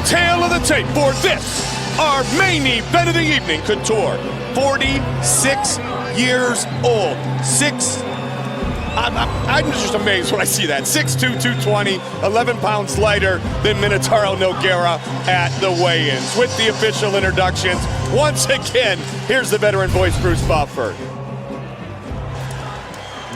tail of the tape for this, our main event of the evening. Couture, 46 years old. I'm just amazed when I see that. 6'2", 220, 11 pounds lighter than Minotauro Nogueira at the weigh-ins. With the official introductions, once again, here's the veteran voice, Bruce Buffer.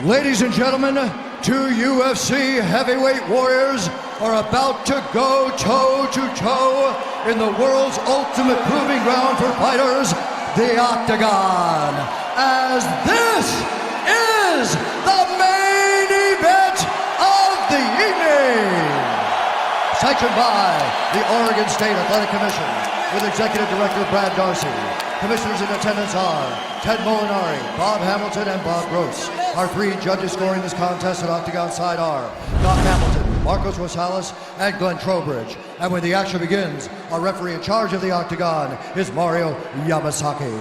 Ladies and gentlemen, two UFC heavyweight warriors are about to go toe-to-toe in the world's ultimate proving ground for fighters, the Octagon. As this is the main event of the evening. Sanctioned by the Oregon State Athletic Commission with Executive Director Brad Darcy. Commissioners in attendance are Ted Molinari, Bob Hamilton, and Bob Gross. Our three judges scoring this contest at Octagon side are Doc Hamilton, Marcos Rosales, and Glenn Trowbridge. And when the action begins, our referee in charge of the Octagon is Mario Yamasaki.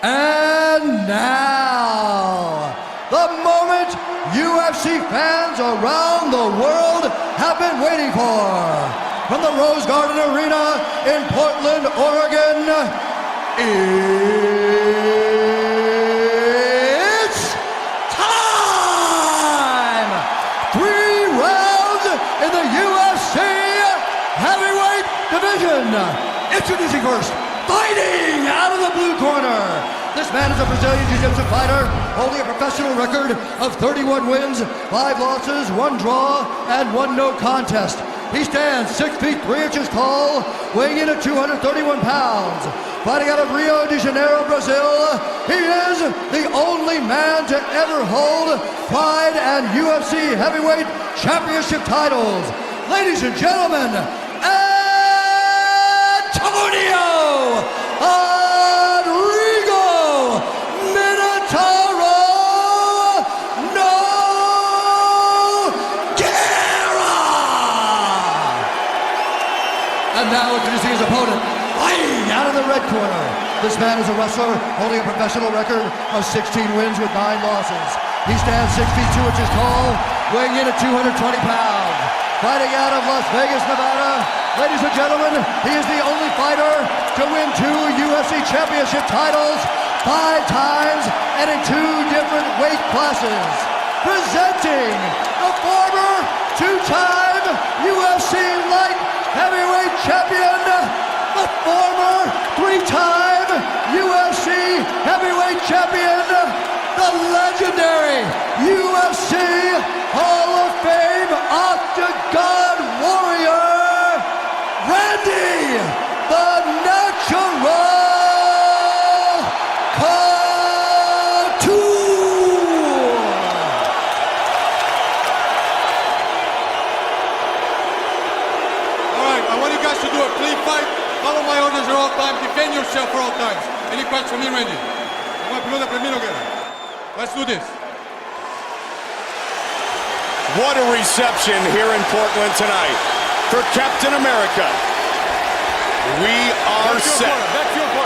And now, the moment UFC fans around the world have been waiting for. From the Rose Garden Arena in Portland, Oregon, it's time! 3 rounds in the UFC heavyweight division. Introducing first, fighting out of the blue corner. This man is a Brazilian Jiu-Jitsu fighter holding a professional record of 31 wins, 5 losses, 1 draw, and 1 no contest. He stands 6 feet 3 inches tall, weighing in at 231 pounds. Fighting out of Rio de Janeiro, Brazil, he is the only man to ever hold Pride and UFC heavyweight championship titles. Ladies and gentlemen, Antonio Rodrigo Minotauro Nogueira! And now introducing his opponent, fighting out of the red corner. This man is a wrestler holding a professional record of 16 wins with 9 losses. He stands 6 feet 2 inches tall, weighing in at 220 pounds. Fighting out of Las Vegas, Nevada, ladies and gentlemen, he is the only fighter to win 2 UFC championship titles 5 times and in 2 different weight classes. Presenting the former 2-time UFC light heavyweight champion, the former 3-time UFC heavyweight champion, the legendary UFC Hall of Fame Octagon Warrior, Randy the Natural Couture. All right, I want you guys to do a clean fight. Follow my orders at all times. Defend yourself for all times. Any questions from me, Randy? Let's do this. What a reception here in Portland tonight for Captain America. We are set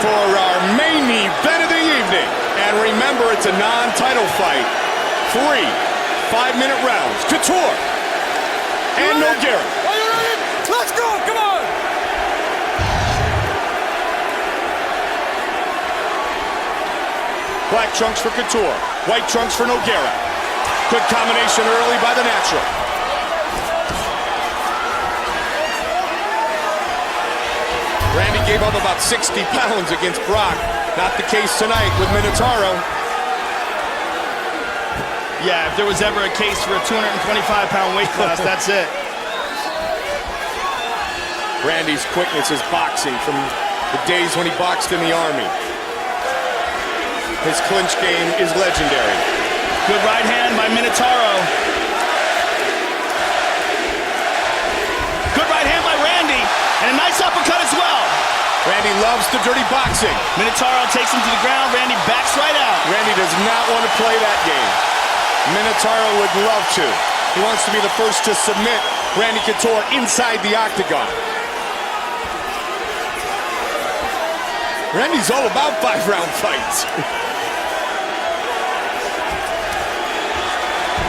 for our main event of the evening. And remember, it's a non-title fight. 3 5-minute rounds. Couture and Nogueira. Are you ready? Let's go, come on! Black trunks for Couture, white trunks for Nogueira. Good combination early by the Natural. Randy gave up about 60 pounds against Brock. Not the case tonight with Minotauro. Yeah, if there was ever a case for a 225-pound weight class, that's it. Randy's quickness is boxing from the days when he boxed in the Army. His clinch game is legendary. Good right hand by Minotauro. Good right hand by Randy, and a nice uppercut as well. Randy loves the dirty boxing. Minotauro takes him to the ground. Randy backs right out. Randy does not want to play that game. Minotauro would love to. He wants to be the first to submit Randy Couture inside the octagon. Randy's all about 5-round fights.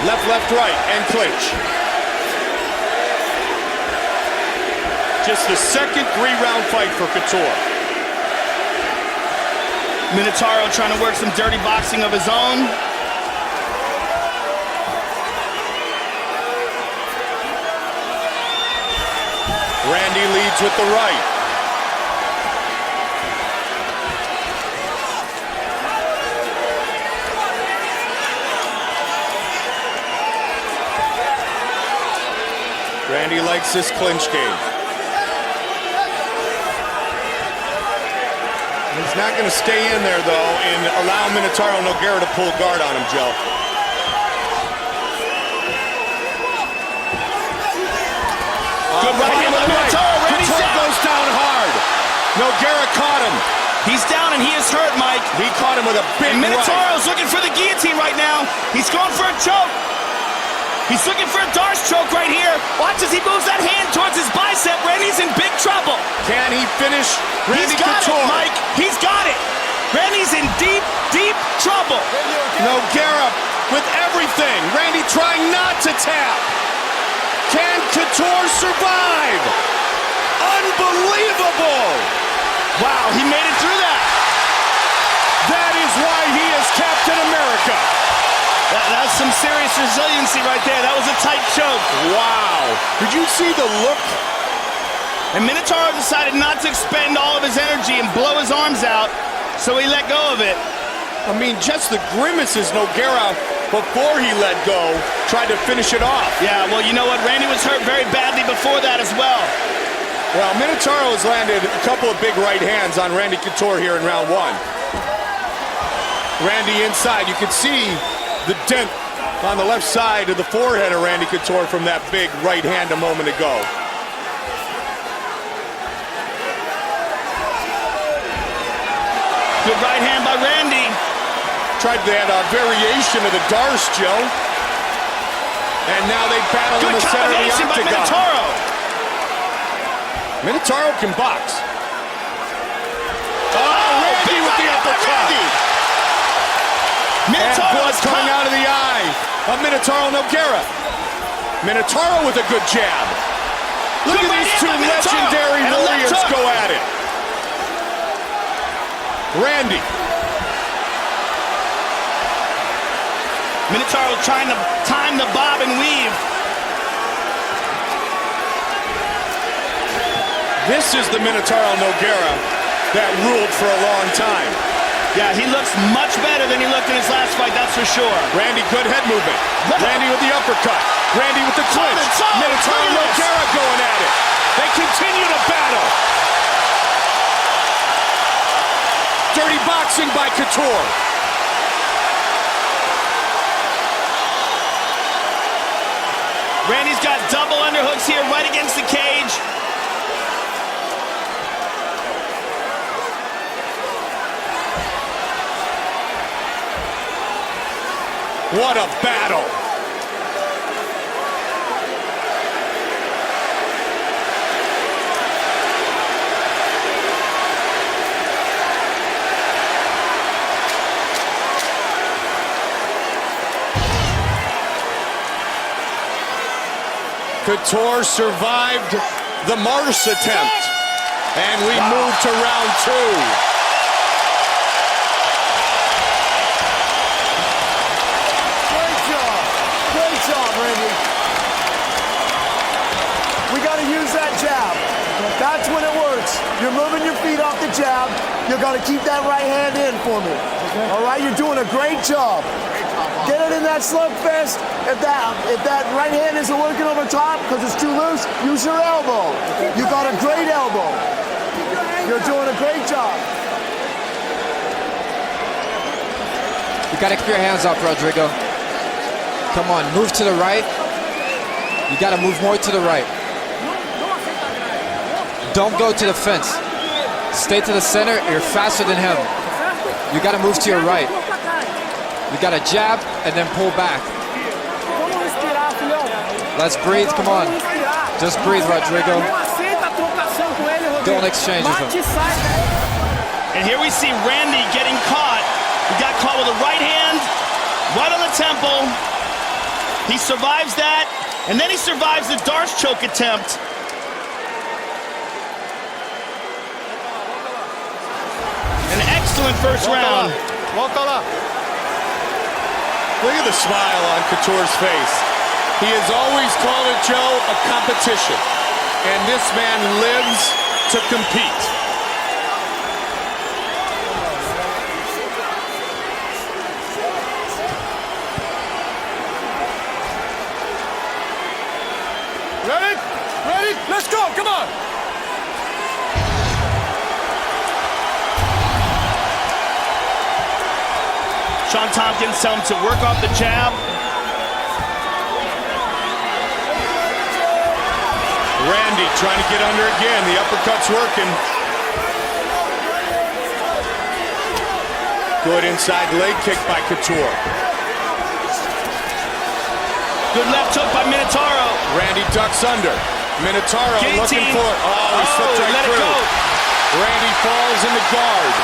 Left, left, right, and clinch. Just the second three-round fight for Couture. Minotauro trying to work some dirty boxing of his own. Randy leads with the right. Randy likes this clinch game. He's not going to stay in there, though, and allow Minotauro Nogueira to pull guard on him, Joe. Good right hand by Minotauro. Randy's Couture down. goes down hard. Nogueira caught him. He's down and he is hurt, Mike. He caught him with a big And right. Minotauro's looking for the guillotine right now. He's going for a choke. He's looking for a Darce choke right here. Watch as he moves that hand towards his bicep. Randy's in big trouble. Can he finish Randy He's got Couture? it, Mike. He's got it. Randy's in deep, deep trouble. Nogueira with everything. Randy trying not to tap. Can Couture survive? Unbelievable! Wow, he made it through that. That is why he is Captain America. That's some serious resiliency right there. That was a tight choke. Wow. Did you see the look? And Minotauro decided not to expend all of his energy and blow his arms out, so he let go of it. I mean, just the grimaces Nogueira, before he let go, tried to finish it off. Yeah, well, you know what? Randy was hurt very badly before that as well. Well, Minotauro has landed a couple of big right hands on Randy Couture here in round one. Randy inside. You can see the dent on the left side of the forehead of Randy Couture from that big right hand a moment ago. Good right hand by Randy. Tried that variation of the Darce, Joe. And now they battle in Good the center of the combination by octagon. Minotauro. Minotauro can box. Randy big with right the hand by uppercut. Randy. And Minotauro blood is coming caught. out of the eye of Minotauro Nogueira. Minotauro with a good jab. Look Good at right these hand two by Minotauro. legendary And a left warriors hook. go at it. Randy. Minotauro trying to time the bob and weave. This is the Minotauro Nogueira that ruled for a long time. Yeah, he looks much better than he looked in his last fight, that's for sure. Randy, good head movement. Randy with the uppercut. Randy with the clinch. Solid. Minotauro Look at this. Nogueira going at it. They continue to battle. Dirty boxing by Couture. Randy's got double underhooks here right against the cage. What a battle. Couture survived the Mars attempt. And we move to round two. Great job, Randy. We got to use that jab. That's when it works. You're moving your feet off the jab. You got to keep that right hand in for me. All right, you're doing a great job. Get it in that slug fist. If that right hand isn't working over top because it's too loose, use your elbow. You got a great elbow. You're doing a great job. You gotta keep your hands up, Rodrigo. Come on, move to the right. You gotta move more to the right. Don't go to the fence. Stay to the center. You're faster than him. You gotta move to your right. You gotta jab and then pull back. Let's breathe, come on. Just breathe, Rodrigo. Don't exchange with him. And here we see Randy getting caught. He got caught with a right hand, right on the temple. He survives that, and then he survives the Darce choke attempt. excellent first round. Look at the smile on Couture's face. He has always called it, Joe, a competition. And this man lives to compete. Ready? Ready? Let's go. Come on. Sean Tompkins tells him to work off the jab. Randy trying to get under again. The uppercut's working. Good inside leg kick by Couture. Good left hook by Minotauro. Randy ducks under. Minotauro looking Guillotine. for it. Oh, he slipped right let it through. go. Randy falls in the guard.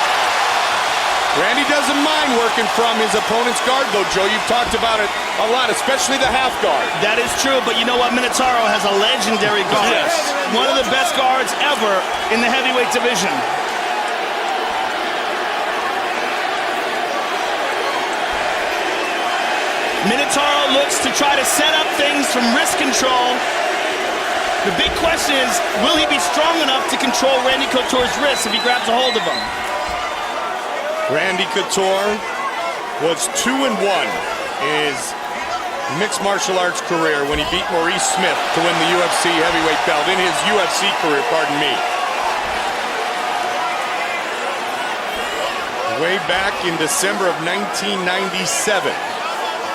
Randy doesn't mind working from his opponent's guard, though, Joe. You've talked about it a lot, especially the half guard. That is true, but you know what? Minotauro has a legendary guard. Yes. One of the best guards ever in the heavyweight division. Minotauro looks to try to set up things from wrist control. The big question is, will he be strong enough to control Randy Couture's wrist if he grabs a hold of him? Randy Couture was 2-1 in his mixed martial arts career when he beat Maurice Smith to win the UFC heavyweight belt in his UFC career, pardon me. Way back in December of 1997,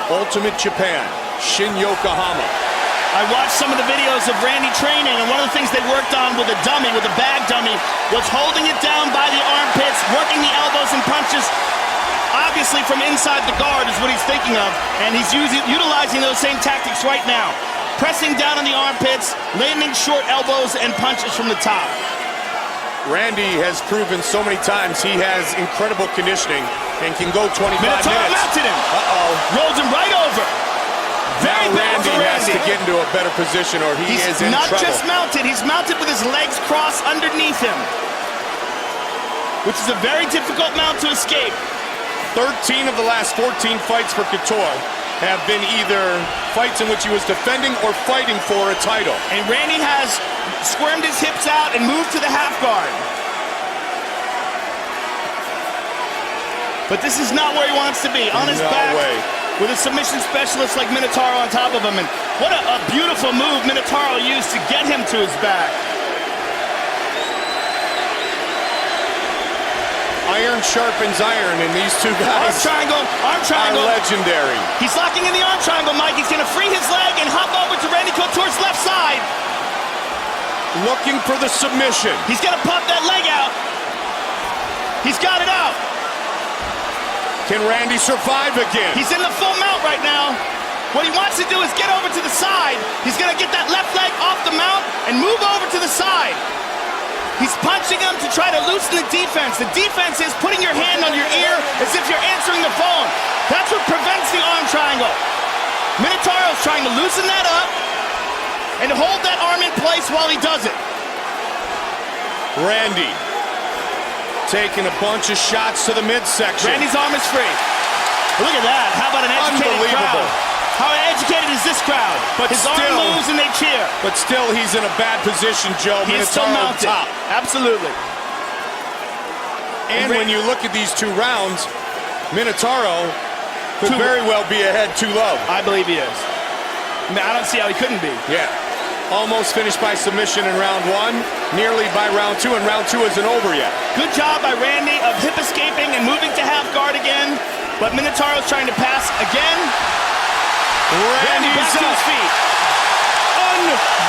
Ultimate Japan, Shin Yokohama. I watched some of the videos of Randy training, and one of the things they worked on with a dummy, with a bag dummy, was holding it down by the armpits, working the elbows and punches. Obviously from inside the guard is what he's thinking of, and he's utilizing those same tactics right now. Pressing down on the armpits, landing short elbows and punches from the top. Randy has proven so many times he has incredible conditioning and can go 25 Minotauro minutes. mounted him. Uh-oh. Rolled him right over. Very Now bad Randy for has Randy. to get into a better position or he is in not trouble. just mounted, he's mounted with his legs crossed underneath him, which is a very difficult mount to escape. 13 of the last 14 fights for Couture have been either fights in which he was defending or fighting for a title. And Randy has squirmed his hips out and moved to the half guard. But this is not where he wants to be. On his back, with a submission specialist like Minotauro on top of him. And what a beautiful move Minotauro used to get him to his back. Iron sharpens iron, and these two guys Arm triangle. are legendary. He's locking in the arm triangle, Mike. He's going to free his leg and hop over to Randy Couture's left side. Looking for the submission. He's going to pop that leg out. He's got it out. Can Randy survive again? He's in the full mount right now. What he wants to do is get over to the side. He's going to get that left leg off the mount and move over to the side. He's punching him to try to loosen the defense. The defense is putting your hand on your ear as if you're answering the phone. That's what prevents the arm triangle. Minotauro's trying to loosen that up and hold that arm in place while he does it. Randy taking a bunch of shots to the midsection. Randy's arm is free. Look at that. How about an educated crowd? How educated is this crowd? But his still, arm moves and they cheer. But still, he's in a bad position, Joe. He is still mounted. Top. Absolutely. And when you look at these two rounds, Minotauro could very well be ahead 2-0. I believe he is. I don't see how he couldn't be. Yeah. Almost finished by submission in round 1, nearly by round 2, and round 2 isn't over yet. Good job by Randy of hip escaping and moving to half guard again, but Minotauro's trying to pass again. Randy back to his feet.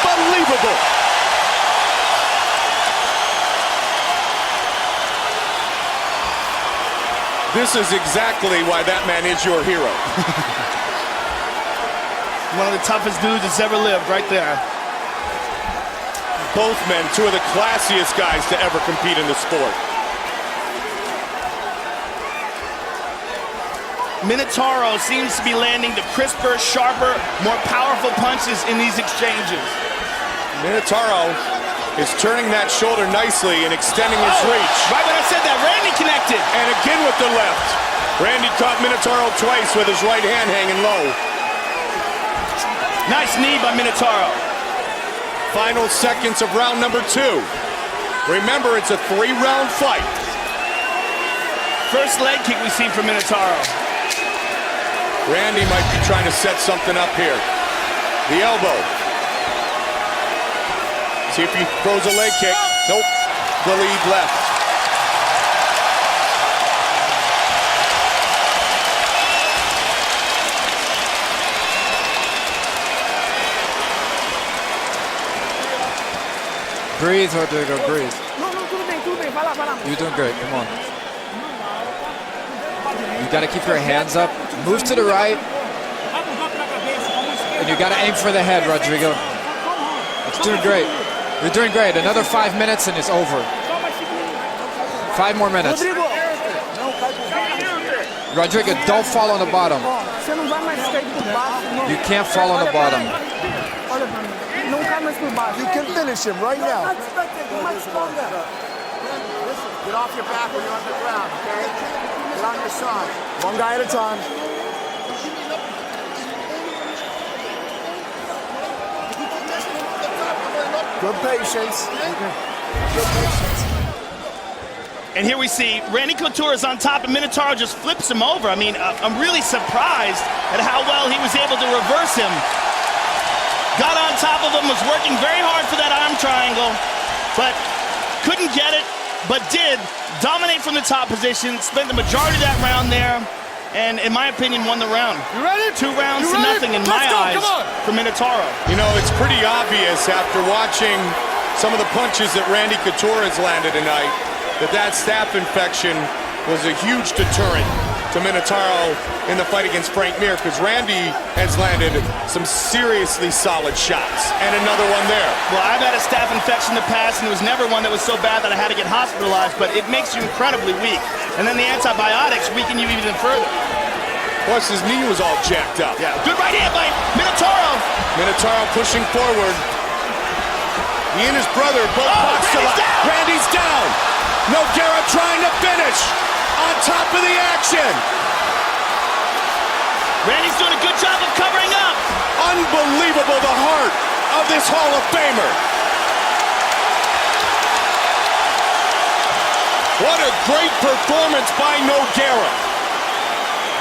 Unbelievable. This is exactly why that man is your hero. One of the toughest dudes that's ever lived right there. Both men, two of the classiest guys to ever compete in the sport. Minotauro seems to be landing the crisper, sharper, more powerful punches in these exchanges. Minotauro is turning that shoulder nicely and extending his reach. Right when I said that, Randy connected. And again with the left. Randy caught Minotauro twice with his right hand hanging low. Nice knee by Minotauro. Final seconds of round number 2. Remember, it's a 3-round fight. First leg kick we've seen from Minotauro. Randy might be trying to set something up here. The elbow. See if he throws a leg kick. Nope. The lead left. Breathe, Rodrigo, breathe. Não, tudo bem, vai lá. You're doing great, come on. You gotta keep your hands up. Move to the right. And you gotta aim for the head, Rodrigo. It's doing great. You're doing great. Another 5 minutes and it's over. 5 more minutes. Rodrigo, don't fall on the bottom. Você não vai mais cair por baixo. You can't fall on the bottom. Olha pra mim. Não cai mais por baixo. You can finish him right now. Get off your back when you're on the ground, okay? Get on your side. One guy at a time. Good patience. And here we see Randy Couture is on top and Minotauro just flips him over. I mean, I'm really surprised at how well he was able to reverse him. Got on top of him, was working very hard for that arm triangle, but couldn't get it, but did dominate from the top position, spent the majority of that round there, and in my opinion, won the round. You ready? 2 rounds You to ready? nothing in Let's my go, eyes come on. for Minotauro. You know, it's pretty obvious after watching some of the punches that Randy Couture has landed tonight that staph infection was a huge deterrent to Minotauro in the fight against Frank Mir, because Randy has landed some seriously solid shots. And another one there. Well, I've had a staph infection in the past, and it was never one that was so bad that I had to get hospitalized, but it makes you incredibly weak. And then the antibiotics weaken you even further. Plus, his knee was all jacked up. Yeah, good right hand by Minotauro. Minotauro pushing forward. He and his brother both boxed a lot. Randy's down. Nogueira trying to finish on top of the action. Randy's doing a good job of covering up. Unbelievable, the heart of this Hall of Famer. What a great performance by Nogueira.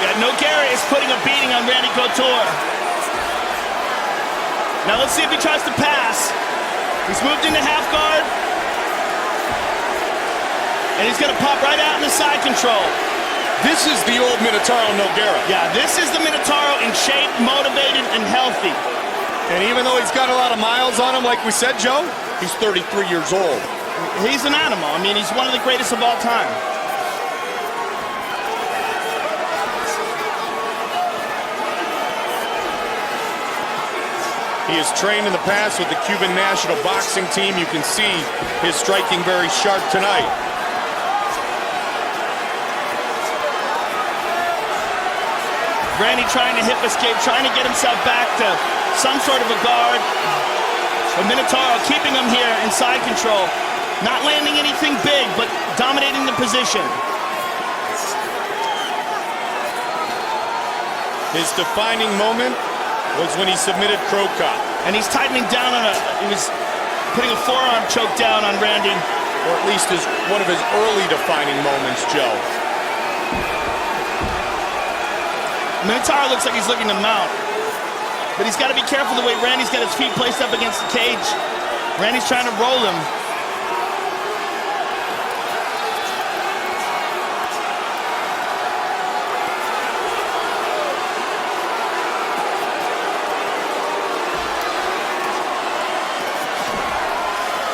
Yeah, Nogueira is putting a beating on Randy Couture. Now let's see if he tries to pass. He's moved into half guard. And he's gonna pop right out in the side control. This is the old Minotauro Nogueira. Yeah, this is the Minotauro in shape, motivated, and healthy. And even though he's got a lot of miles on him, like we said, Joe, he's 33 years old. He's an animal. I mean, he's one of the greatest of all time. He has trained in the past with the Cuban national boxing team. You can see his striking very sharp tonight. Randy trying to hip escape, trying to get himself back to some sort of a guard. But Minotauro keeping him here in side control. Not landing anything big, but dominating the position. His defining moment was when he submitted Crow Cop. And he's tightening down on he was putting a forearm choke down on Randy. Or at least one of his early defining moments, Joe. Minotauro looks like he's looking to mount. But he's got to be careful the way Randy's got his feet placed up against the cage. Randy's trying to roll him.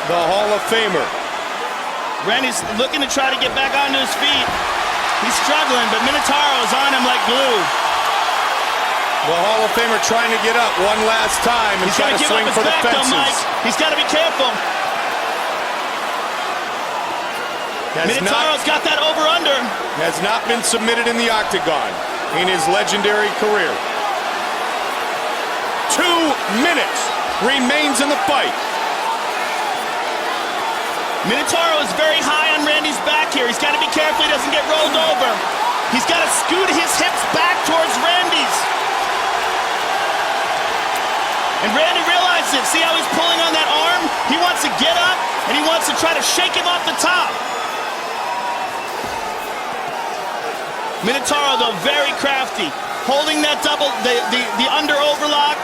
The Hall of Famer. Randy's looking to try to get back onto his feet. He's struggling, but Minotauro's on him like glue. The Hall of Famer trying to get up one last time and try to swing for the fences. Though, Mike. He's got to be careful. Minotauro's got that over-under. Has not been submitted in the octagon in his legendary career. 2 minutes remains in the fight. Minotauro is very high on Randy's back here. He's got to be careful he doesn't get rolled over. He's got to scoot his hips back towards Randy's. And Randy realizes it. See how he's pulling on that arm? He wants to get up, and he wants to try to shake him off the top. Minotauro, though, very crafty. Holding that double, the under overlock.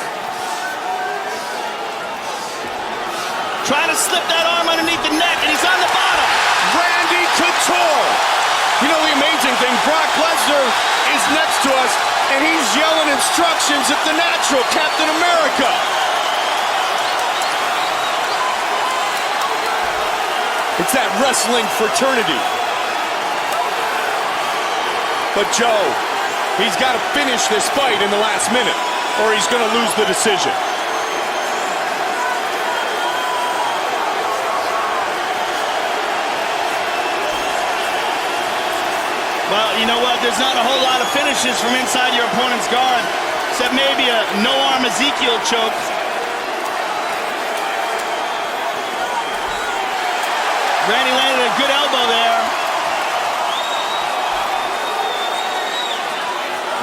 Trying to slip that arm underneath the neck, and he's on the bottom. Randy Couture. You know the amazing thing, Brock Lesnar is next to us, and he's yelling instructions at the natural, Captain America. It's that wrestling fraternity. But Joe, he's got to finish this fight in the last minute, or he's going to lose the decision. Well, you know what? There's not a whole lot of finishes from inside your opponent's guard, except maybe a no-arm Ezekiel choke. Randy landed a good elbow there.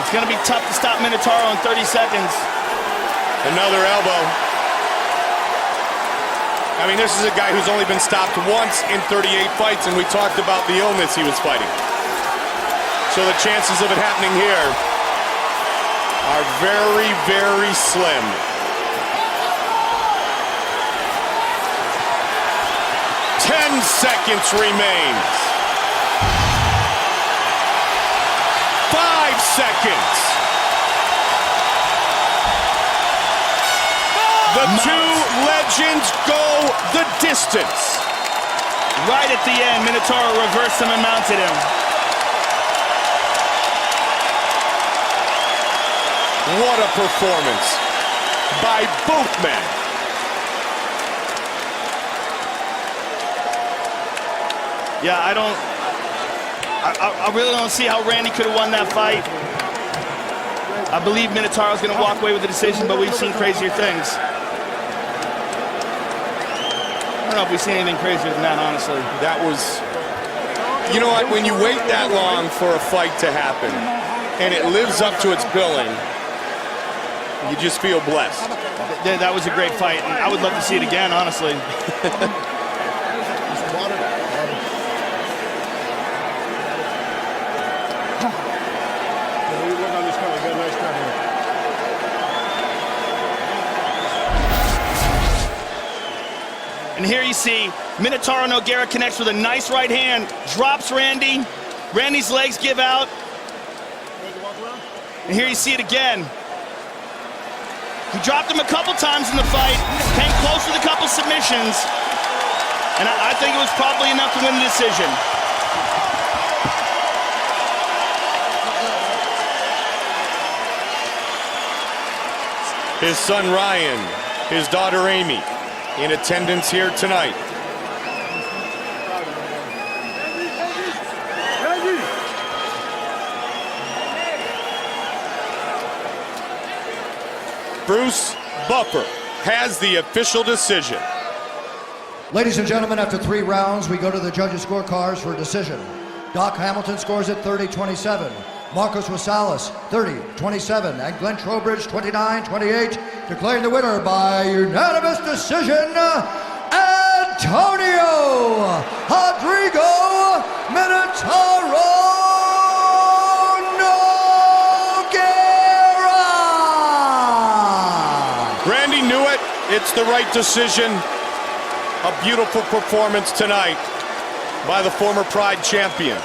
It's going to be tough to stop Minotauro in 30 seconds. Another elbow. I mean, this is a guy who's only been stopped once in 38 fights, and we talked about the illness he was fighting. So the chances of it happening here are very, very slim. Ten seconds remains. 5 seconds. The two legends go the distance. Right at the end, Minotauro reversed him and mounted him. What a performance by both men. Yeah, I really don't see how Randy could have won that fight. I believe Minotauro's going to walk away with the decision, but we've seen crazier things. I don't know if we've seen anything crazier than that, honestly. That was, you know what, when you wait that long for a fight to happen, and it lives up to its billing, you just feel blessed. That was a great fight, and I would love to see it again, honestly. And here you see Minotauro Nogueira connects with a nice right hand, drops Randy. Randy's legs give out. And here you see it again. He dropped him a couple times in the fight, came close with a couple submissions, and I think it was probably enough to win the decision. His son Ryan, his daughter Amy, in attendance here tonight. Bruce Buffer has the official decision. Ladies and gentlemen, after 3 rounds, we go to the judges' scorecards for a decision. Doc Hamilton scores at 30-27. Marcos Rosales, 30-27. And Glenn Trowbridge, 29-28. Declaring the winner by unanimous decision, Antonio Rodrigo Minotauro. Randy knew it. It's the right decision. A beautiful performance tonight by the former Pride champion.